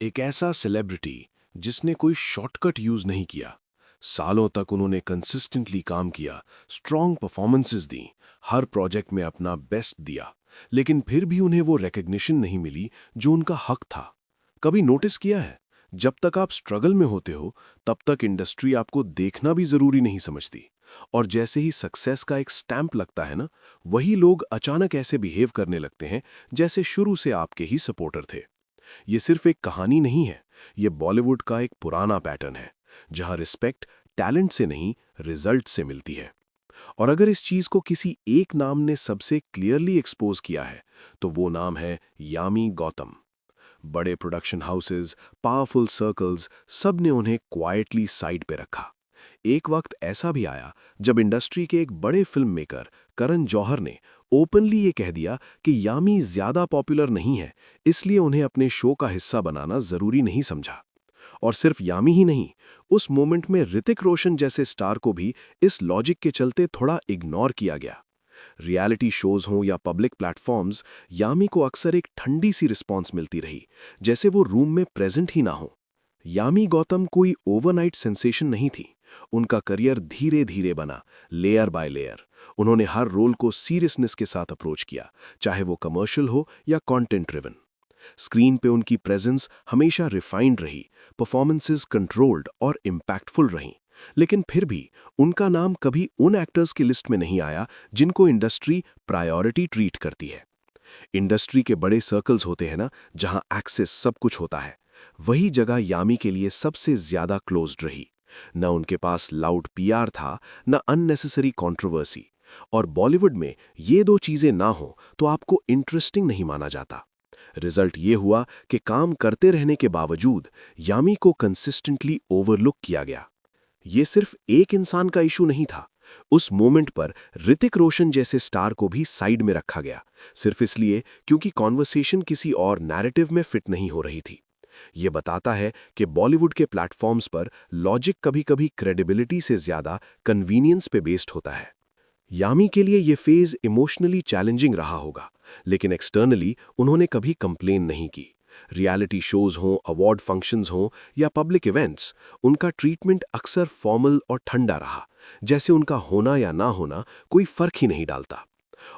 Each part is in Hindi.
एक ऐसा सेलिब्रिटी जिसने कोई शॉर्टकट यूज नहीं किया। सालों तक उन्होंने कंसिस्टेंटली काम किया, स्ट्रॉन्ग परफॉर्मेंसेस दी, हर प्रोजेक्ट में अपना बेस्ट दिया, लेकिन फिर भी उन्हें वो रिकग्निशन नहीं मिली जो उनका हक था। कभी नोटिस किया है, जब तक आप स्ट्रगल में होते हो तब तक इंडस्ट्री आपको देखना भी जरूरी नहीं समझती, और जैसे ही सक्सेस का एक स्टैंप लगता है ना, वही लोग अचानक ऐसे बिहेव करने लगते हैं जैसे शुरू से आपके ही सपोर्टर थे। ये सिर्फ एक कहानी नहीं है, ये बॉलीवुड का एक पुराना पैटर्न है जहां रिस्पेक्ट टैलेंट से नहीं, रिजल्ट से मिलती है। और अगर इस चीज को किसी एक नाम ने सबसे क्लियरली एक्सपोज किया है तो वो नाम है यामी गौतम। बड़े प्रोडक्शन हाउसेस, पावरफुल सर्कल्स, सब ने उन्हें क्वाइटली साइड पे रखा। एक वक्त ऐसा भी आया जब इंडस्ट्री के एक बड़े फिल्म मेकर करण जौहर ने ओपनली ये कह दिया कि यामी ज्यादा पॉपुलर नहीं है, इसलिए उन्हें अपने शो का हिस्सा बनाना जरूरी नहीं समझा। और सिर्फ यामी ही नहीं, उस मोमेंट में ऋतिक रोशन जैसे स्टार को भी इस लॉजिक के चलते थोड़ा इग्नोर किया गया। रियलिटी शोज हों या पब्लिक प्लेटफॉर्म्स, यामी को अक्सर एक ठंडी सी रिस्पॉन्स मिलती रही, जैसे वो रूम में प्रेजेंट ही ना हो। यामी गौतम कोई ओवरनाइट सेंसेशन नहीं थी। उनका करियर धीरे धीरे बना, लेयर बाय लेयर। उन्होंने हर रोल को सीरियसनेस के साथ अप्रोच किया, चाहे वो कमर्शियल हो या कंटेंट ड्रिवन। स्क्रीन पे उनकी प्रेजेंस हमेशा रिफाइंड रही, परफॉर्मेंसेस कंट्रोल्ड और इम्पैक्टफुल रहीं। लेकिन फिर भी उनका नाम कभी उन एक्टर्स की लिस्ट में नहीं आया जिनको इंडस्ट्री प्रायोरिटी ट्रीट करती है। इंडस्ट्री के बड़े सर्कल्स होते हैं ना, जहां एक्सेस सब कुछ होता है, वही जगह यामी के लिए सबसे ज्यादा क्लोज्ड रही। न उनके पास लाउड पीआर था, न अननेसेसरी कंट्रोवर्सी। और बॉलीवुड में ये दो चीजें ना हो तो आपको इंटरेस्टिंग नहीं माना जाता। रिजल्ट ये हुआ कि काम करते रहने के बावजूद यामी को कंसिस्टेंटली ओवरलुक किया गया। ये सिर्फ एक इंसान का इशू नहीं था। उस मोमेंट पर ऋतिक रोशन जैसे स्टार को भी साइड में रखा गया, सिर्फ इसलिए क्योंकि कॉन्वर्सेशन किसी और नैरेटिव में फिट नहीं हो रही थी। ये बताता है कि बॉलीवुड के प्लेटफॉर्म्स पर लॉजिक कभी-कभी क्रेडिबिलिटी से ज्यादा कन्वीनियंस पे बेस्ड होता है। यामी के लिए ये फेज इमोशनली चैलेंजिंग रहा होगा, लेकिन एक्सटर्नली उन्होंने कभी कंप्लेन नहीं की। रियलिटी शोज हों, अवार्ड फंक्शंस हों या पब्लिक इवेंट्स, उनका ट्रीटमेंट अक्सर फॉर्मल और ठंडा रहा, जैसे उनका होना या ना होना कोई फर्क ही नहीं डालता।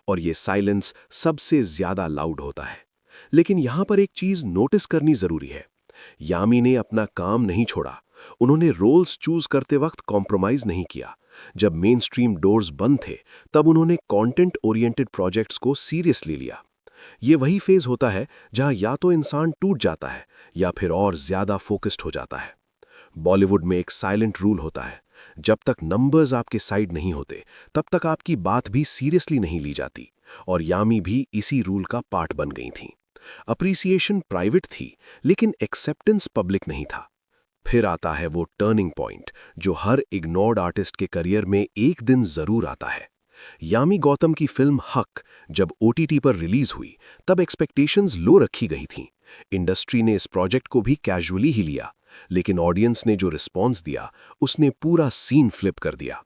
और ये साइलेंस सबसे ज्यादा लाउड होता है। लेकिन यहां पर एक चीज नोटिस करनी जरूरी है। यामी ने अपना काम नहीं छोड़ा। उन्होंने रोल्स चूज करते वक्त कॉम्प्रोमाइज नहीं किया। जब मेन स्ट्रीम डोर्स बंद थे, तब उन्होंने कंटेंट ओरिएंटेड प्रोजेक्ट्स को सीरियसली लिया। ये वही फेज होता है जहां या तो इंसान टूट जाता है या फिर और ज्यादा फोकस्ड हो जाता है। बॉलीवुड में एक साइलेंट रूल होता है, जब तक नंबर्स आपके साइड नहीं होते तब तक आपकी बात भी सीरियसली नहीं ली जाती। और यामी भी इसी रूल का पार्ट बन गई थी। अप्रिसिएशन प्राइवेट थी, लेकिन एक्सेप्टेंस पब्लिक नहीं था। फिर आता है वो टर्निंग पॉइंट जो हर इग्नोर्ड आर्टिस्ट के करियर में एक दिन जरूर आता है। यामी गौतम की फिल्म हक जब ओटीटी पर रिलीज हुई, तब एक्सपेक्टेशंस लो रखी गई थीं। इंडस्ट्री ने इस प्रोजेक्ट को भी कैजुअली ही लिया, लेकिन ऑडियंस ने जो रिस्पॉन्स दिया, उसने पूरा सीन फ्लिप कर दिया।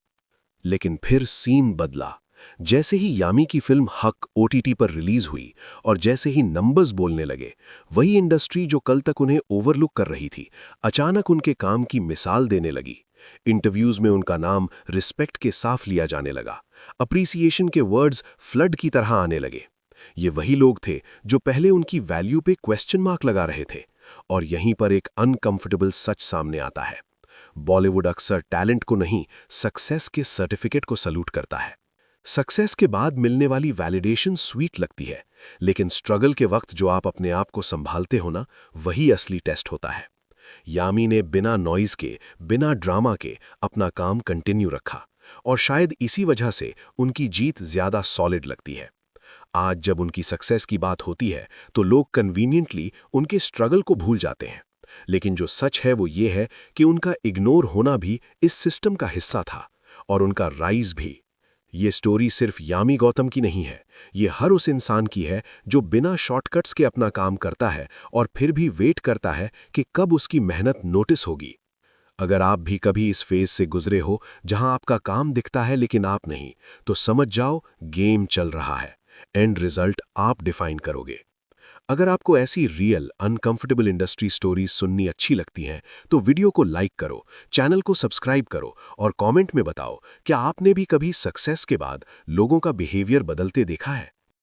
लेकिन फिर सीन बदला। जैसे ही यामी की फिल्म हक ओटीटी पर रिलीज हुई और जैसे ही नंबर्स बोलने लगे, वही इंडस्ट्री जो कल तक उन्हें ओवरलुक कर रही थी, अचानक उनके काम की मिसाल देने लगी। इंटरव्यूज में उनका नाम रिस्पेक्ट के साथ लिया जाने लगा। अप्रिसिएशन के वर्ड्स फ्लड की तरह आने लगे। ये वही लोग थे जो पहले उनकी वैल्यू पे क्वेश्चन मार्क लगा रहे थे। और यहीं पर एक अनकंफर्टेबल सच सामने आता है। बॉलीवुड अक्सर टैलेंट को नहीं, सक्सेस के सर्टिफिकेट को सल्यूट करता है। सक्सेस के बाद मिलने वाली वैलिडेशन स्वीट लगती है, लेकिन स्ट्रगल के वक्त जो आप अपने आप को संभालते हो ना, वही असली टेस्ट होता है। यामी ने बिना नॉइज के, बिना ड्रामा के अपना काम कंटिन्यू रखा, और शायद इसी वजह से उनकी जीत ज्यादा सॉलिड लगती है। आज जब उनकी सक्सेस की बात होती है तो लोग कन्वीनियंटली उनके स्ट्रगल को भूल जाते हैं। लेकिन जो सच है वो ये है कि उनका इग्नोर होना भी इस सिस्टम का हिस्सा था, और उनका राइज भी। ये स्टोरी सिर्फ यामी गौतम की नहीं है, ये हर उस इंसान की है जो बिना शॉर्टकट्स के अपना काम करता है और फिर भी वेट करता है कि कब उसकी मेहनत नोटिस होगी। अगर आप भी कभी इस फेज से गुजरे हो जहां आपका काम दिखता है लेकिन आप नहीं, तो समझ जाओ गेम चल रहा है। एंड रिजल्ट आप डिफाइन करोगे। अगर आपको ऐसी रियल अनकंफर्टेबल इंडस्ट्री स्टोरीज सुननी अच्छी लगती हैं तो वीडियो को लाइक करो, चैनल को सब्सक्राइब करो और कमेंट में बताओ क्या आपने भी कभी सक्सेस के बाद लोगों का बिहेवियर बदलते देखा है।